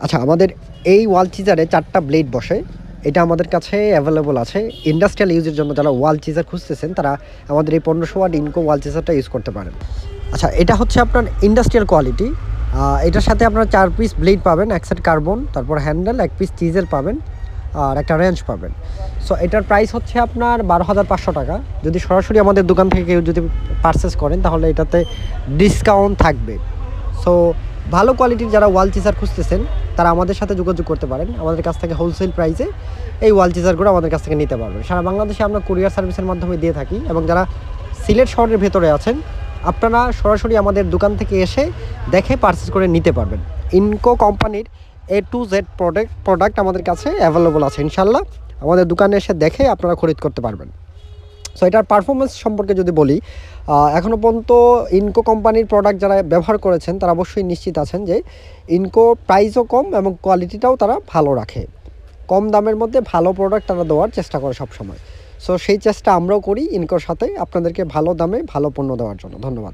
আচ্ছা, আমাদের এই ওয়াল চিজারে 4টা ব্লেড বসে। এটা আমাদের কাছে অ্যাভেলেবল আছে। ইন্ডাস্ট্রিয়াল ইউজের জন্য যারা ওয়াল চিজার খুঁজতেছেন তারা আমাদের এই 1500 ওয়াট ইনকো ওয়াল চিজারটা ইউজ করতে পারেন। আচ্ছা, এটা হচ্ছে আপনার ইন্ডাস্ট্রিয়াল কোয়ালিটি। এটার সাথে আপনারা 4 পিস ব্লেড পাবেন, এক সেট কার্বন, তারপর হ্যান্ডেল, 1 পিস চিজেল পাবেন আর একটা রেঞ্জ পাবেন। সো এটার প্রাইস হচ্ছে আপনার 12,500 টাকা। যদি সরাসরি আমাদের দোকান থেকে কেউ যদি পারচেস করেন তাহলে এটাতে ডিসকাউন্ট থাকবে। সো ভালো কোয়ালিটির যারা ওয়াল চিজার খুঁজতেছেন তারা আমাদের সাথে যোগাযোগ করতে পারেন। আমাদের কাছ থেকে হোলসেল প্রাইসে এই ওয়াল চিজারগুলো আমাদের কাছ থেকে নিতে পারবেন। সারা বাংলাদেশে আমরা কুরিয়ার সার্ভিসের মাধ্যমে দিয়ে থাকি, এবং যারা সিলেট শহরের ভেতরে আছেন আপনারা সরাসরি আমাদের দোকান থেকে এসে দেখে পারচেস করে নিতে পারবেন। ইনকো কোম্পানির A to Z প্রোডাক্ট আমাদের কাছে অ্যাভেলেবল আছে ইনশাল্লাহ। আমাদের দোকানে এসে দেখে আপনারা খরিদ করতে পারবেন। সো এটার পারফরমেন্স সম্পর্কে যদি বলি, এখনও পর্যন্ত ইনকো কোম্পানির প্রোডাক্ট যারা ব্যবহার করেছেন তারা অবশ্যই নিশ্চিত আছেন যে ইনকো প্রাইসও কম এবং কোয়ালিটিটাও তারা ভালো রাখে। কম দামের মধ্যে ভালো প্রোডাক্ট তারা দেওয়ার চেষ্টা করে সবসময়। সো সেই চেষ্টা আমরাও করি ইনকোর সাথে আপনাদেরকে ভালো দামে ভালো পণ্য দেওয়ার জন্য। ধন্যবাদ।